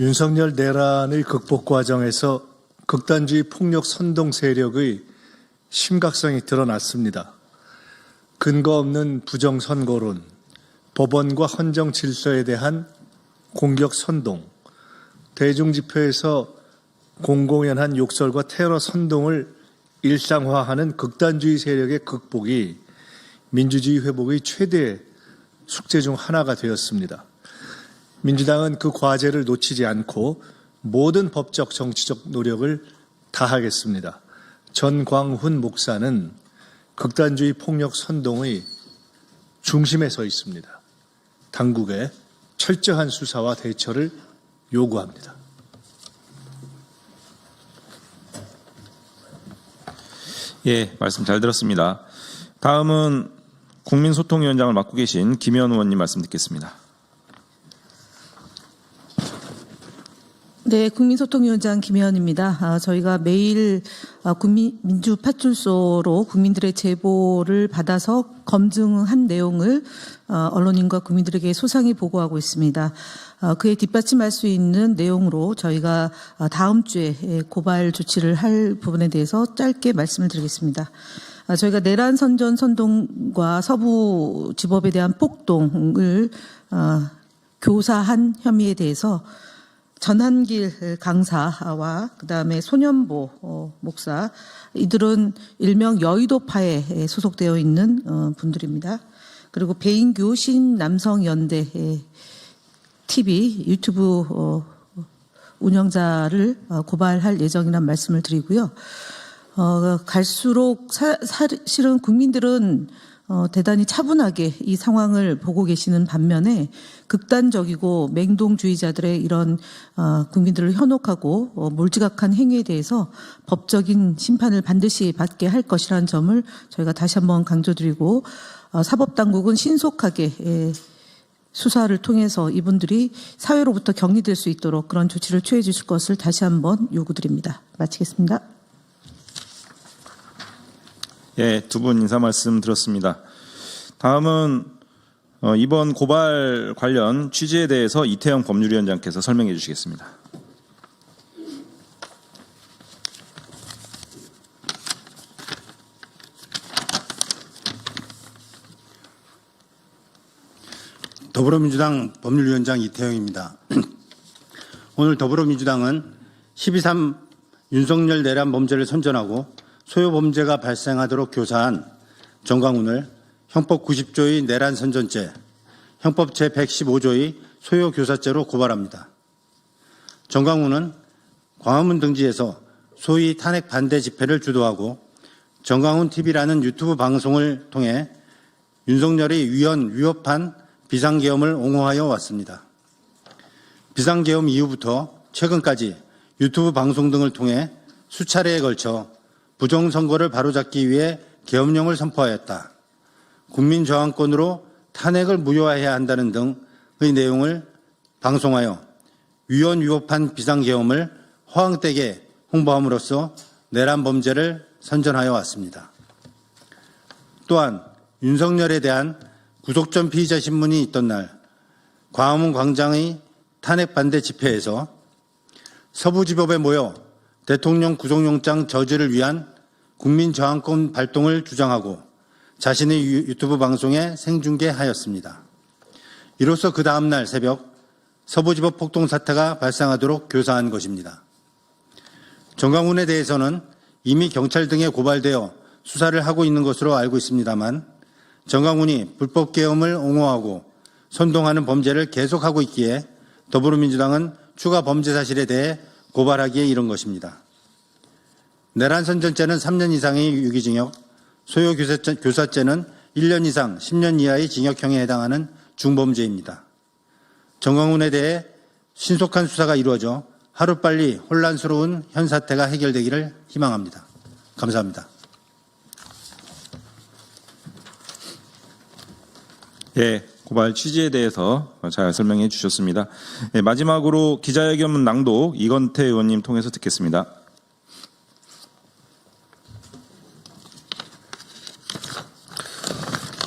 윤석열 내란의 극복 과정에서 극단주의 폭력 선동 세력의 심각성이 드러났습니다. 근거 없는 부정선거론, 법원과 헌정 질서에 대한 공격 선동, 대중집회에서 공공연한 욕설과 테러 선동을 일상화하는 극단주의 세력의 극복이 민주주의 회복의 최대 숙제 중 하나가 되었습니다. 민주당은 그 과제를 놓치지 않고 모든 법적 정치적 노력을 다하겠습니다. 전광훈 목사는 극단주의 폭력 선동의 중심에 서 있습니다. 당국의 철저한 수사와 대처를 요구합니다. 예, 말씀 잘 들었습니다. 다음은 국민소통위원장을 맡고 계신 김의원 의원님 말씀 듣겠습니다. 네, 국민소통위원장 김혜연입니다. 저희가 매일 민주파출소로 국민들의 제보를 받아서 검증한 내용을 언론인과 국민들에게 소상히 보고하고 있습니다. 그에 뒷받침할 수 있는 내용으로 저희가 다음 주에 고발 조치를 할 부분에 대해서 짧게 말씀을 드리겠습니다. 저희가 내란 선전 선동과 서부지법에 대한 폭동을 교사한 혐의에 대해서 전한길 강사와 그다음에 손연보 목사, 이들은 일명 여의도파에 소속되어 있는 분들입니다. 그리고 배인규 신남성연대 TV 유튜브 운영자를 고발할 예정이라는 말씀을 드리고요. 갈수록 사실은 국민들은 대단히 차분하게 이 상황을 보고 계시는 반면에 극단적이고 맹동주의자들의 이런 국민들을 현혹하고 몰지각한 행위에 대해서 법적인 심판을 반드시 받게 할 것이라는 점을 저희가 다시 한번 강조드리고, 사법당국은 신속하게 수사를 통해서 이분들이 사회로부터 격리될 수 있도록 그런 조치를 취해 주실 것을 다시 한번 요구드립니다. 마치겠습니다. 예, 두 분 인사 말씀 들었습니다. 다음은 이번 고발 관련 취지에 대해서 이태영 법률위원장께서 설명해 주시겠습니다. 더불어민주당 법률위원장 이태영입니다. 오늘 더불어민주당은 12.3 윤석열 내란 범죄를 선전하고 소요 범죄가 발생하도록 교사한 전광훈을 형법 90조의 내란 선전죄, 형법 제115조의 소요 교사죄로 고발합니다. 전광훈은 광화문 등지에서 소위 탄핵 반대 집회를 주도하고 전광훈 TV라는 유튜브 방송을 통해 윤석열의 위협한 비상계엄을 옹호하여 왔습니다. 비상계엄 이후부터 최근까지 유튜브 방송 등을 통해 수차례에 걸쳐 부정선거를 바로잡기 위해 계엄령을 선포하였다. 국민저항권으로 탄핵을 무효화해야 한다는 등의 내용을 방송하여 위헌위법한 비상계엄을 허황되게 홍보함으로써 내란 범죄를 선전하여 왔습니다. 또한 윤석열에 대한 구속전 피의자 신문이 있던 날 광화문 광장의 탄핵 반대 집회에서 서부지법에 모여 대통령 구속영장 저지를 위한 국민저항권 발동을 주장하고 자신의 유튜브 방송에 생중계하였습니다. 이로써 그 다음 날 새벽 서부지법 폭동 사태가 발생하도록 교사한 것입니다. 전광훈에 대해서는 이미 경찰 등에 고발되어 수사를 하고 있는 것으로 알고 있습니다만 전광훈이 불법계엄을 옹호하고 선동하는 범죄를 계속하고 있기에 더불어민주당은 추가 범죄 사실에 대해 고발하기에 이른 것입니다. 내란 선전죄는 3년 이상의 유기징역, 소요 교사죄는 1년 이상 10년 이하의 징역형에 해당하는 중범죄입니다. 전광훈에 대해 신속한 수사가 이루어져 하루빨리 혼란스러운 현 사태가 해결되기를 희망합니다. 감사합니다. 예, 고발 취지에 대해서 잘 설명해 주셨습니다. 예, 마지막으로 기자회견문 낭독 이건태 의원님 통해서 듣겠습니다.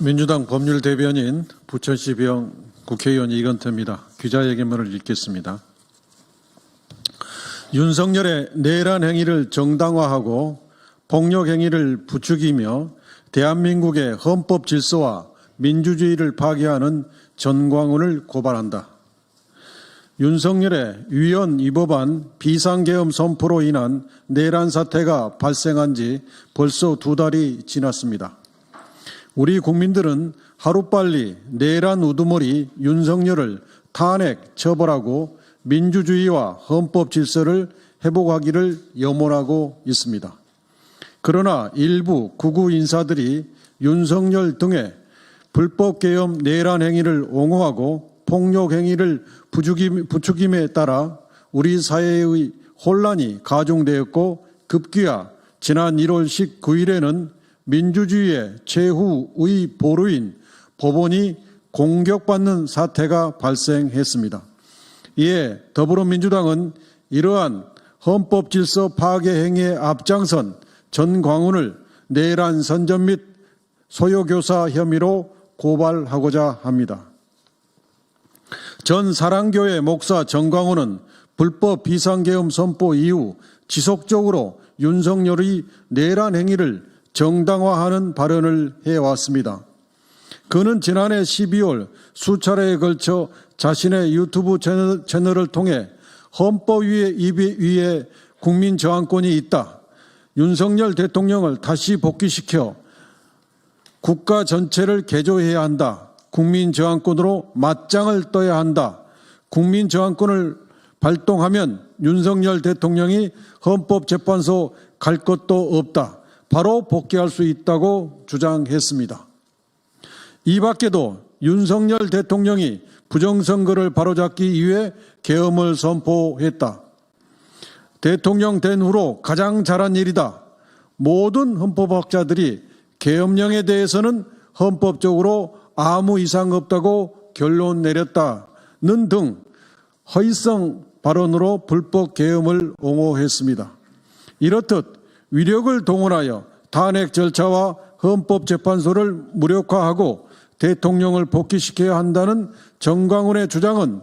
민주당 법률 대변인 부천시 비영 국회의원 이건태입니다. 기자회견문을 읽겠습니다. 윤석열의 내란 행위를 정당화하고 폭력 행위를 부추기며 대한민국의 헌법 질서와 민주주의를 파괴하는 전광훈을 고발한다. 윤석열의 위헌 위법한 비상계엄 선포로 인한 내란 사태가 발생한 지 벌써 2달이 지났습니다. 우리 국민들은 하루빨리 내란 우두머리 윤석열을 탄핵, 처벌하고 민주주의와 헌법 질서를 회복하기를 염원하고 있습니다. 그러나 일부 극우 인사들이 윤석열 등의 불법 계엄 내란 행위를 옹호하고 폭력 행위를 부추김에 따라 우리 사회의 혼란이 가중되었고 급기야 지난 1월 19일에는 민주주의의 최후의 보루인 법원이 공격받는 사태가 발생했습니다. 이에 더불어민주당은 이러한 헌법 질서 파괴 행위에 앞장선 전광훈을 내란 선전 및 소요교사 혐의로 고발하고자 합니다. 전 사랑교회 목사 전광훈은 불법 비상계엄 선포 이후 지속적으로 윤석열의 내란 행위를 정당화하는 발언을 해왔습니다. 그는 지난해 12월 수차례에 걸쳐 자신의 유튜브 채널을 통해 헌법 위에 국민 저항권이 있다. 윤석열 대통령을 다시 복귀시켜 국가 전체를 개조해야 한다. 국민 저항권으로 맞짱을 떠야 한다. 국민 저항권을 발동하면 윤석열 대통령이 헌법재판소 갈 것도 없다. 바로 복귀할 수 있다고 주장했습니다. 이 밖에도 윤석열 대통령이 부정선거를 바로잡기 위해 계엄을 선포했다. 대통령 된 후로 가장 잘한 일이다. 모든 헌법학자들이 계엄령에 대해서는 헌법적으로 아무 이상 없다고 결론 내렸다는 등 허위성 발언으로 불법 계엄을 옹호했습니다. 이렇듯 위력을 동원하여 탄핵 절차와 헌법재판소를 무력화하고 대통령을 복귀시켜야 한다는 전광훈의 주장은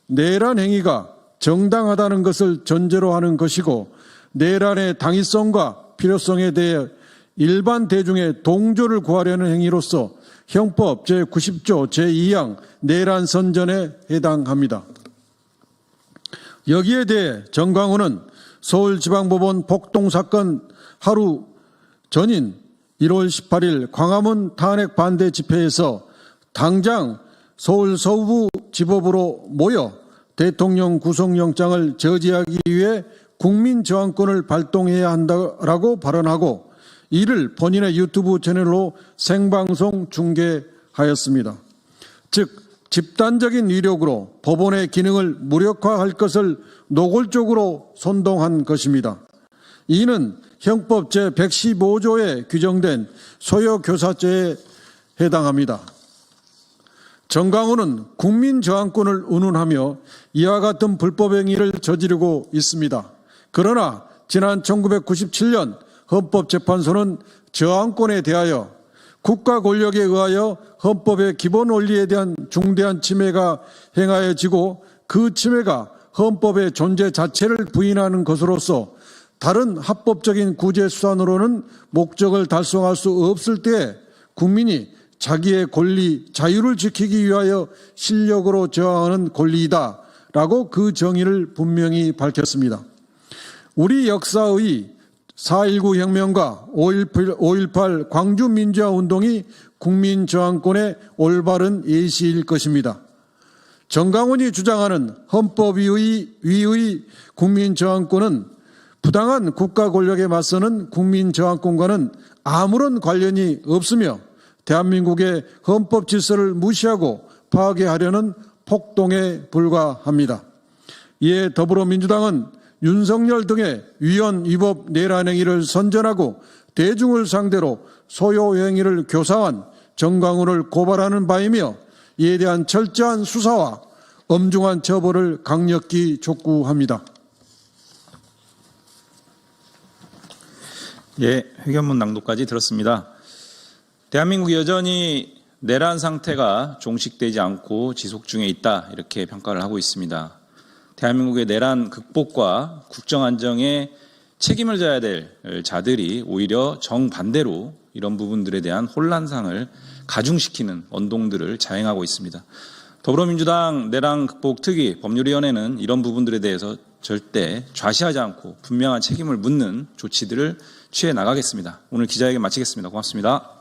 내란 행위가 정당하다는 것을 전제로 하는 것이고 내란의 당위성과 필요성에 대해 일반 대중의 동조를 구하려는 행위로서 형법 제90조 제2항 내란 선전에 해당합니다. 여기에 대해 전광훈은 서울지방법원 폭동사건 하루 전인 1월 18일 광화문 탄핵 반대 집회에서 당장 서울 서부 지법으로 모여 대통령 구속영장을 저지하기 위해 국민저항권을 발동해야 한다라고 발언하고 이를 본인의 유튜브 채널로 생방송 중계하였습니다. 즉 집단적인 위력으로 법원의 기능을 무력화할 것을 노골적으로 선동한 것입니다. 이는 형법 제115조에 규정된 소요교사죄에 해당합니다. 전광훈은 국민저항권을 운운하며 이와 같은 불법 행위를 저지르고 있습니다. 그러나 지난 1997년 헌법재판소는 저항권에 대하여 국가 권력에 의하여 헌법의 기본 원리에 대한 중대한 침해가 행하여지고 그 침해가 헌법의 존재 자체를 부인하는 것으로서 다른 합법적인 구제 수단으로는 목적을 달성할 수 없을 때에 국민이 자기의 권리, 자유를 지키기 위하여 실력으로 저항하는 권리이다 라고 그 정의를 분명히 밝혔습니다. 우리 역사의 4.19 혁명과 5.18 광주민주화운동이 국민저항권의 올바른 예시일 것입니다. 전광훈이 주장하는 헌법 위의 국민저항권은 부당한 국가 권력에 맞서는 국민저항권과는 아무런 관련이 없으며 대한민국의 헌법 질서를 무시하고 파괴하려는 폭동에 불과합니다. 이에 더불어민주당은 윤석열 등의 위헌 위법 내란 행위를 선전하고 대중을 상대로 소요 행위를 교사한 전광훈을 고발하는 바이며 이에 대한 철저한 수사와 엄중한 처벌을 강력히 촉구합니다. 예, 회견문 낭독까지 들었습니다. 대한민국이 여전히 내란 상태가 종식되지 않고 지속 중에 있다 이렇게 평가를 하고 있습니다. 대한민국의 내란 극복과 국정 안정에 책임을 져야 될 자들이 오히려 정반대로 이런 부분들에 대한 혼란상을 가중시키는 언동들을 자행하고 있습니다. 더불어민주당 내란 극복 특위 법률위원회는 이런 부분들에 대해서 절대 좌시하지 않고 분명한 책임을 묻는 조치들을 취해 나가겠습니다. 오늘 기자회견 마치겠습니다. 고맙습니다.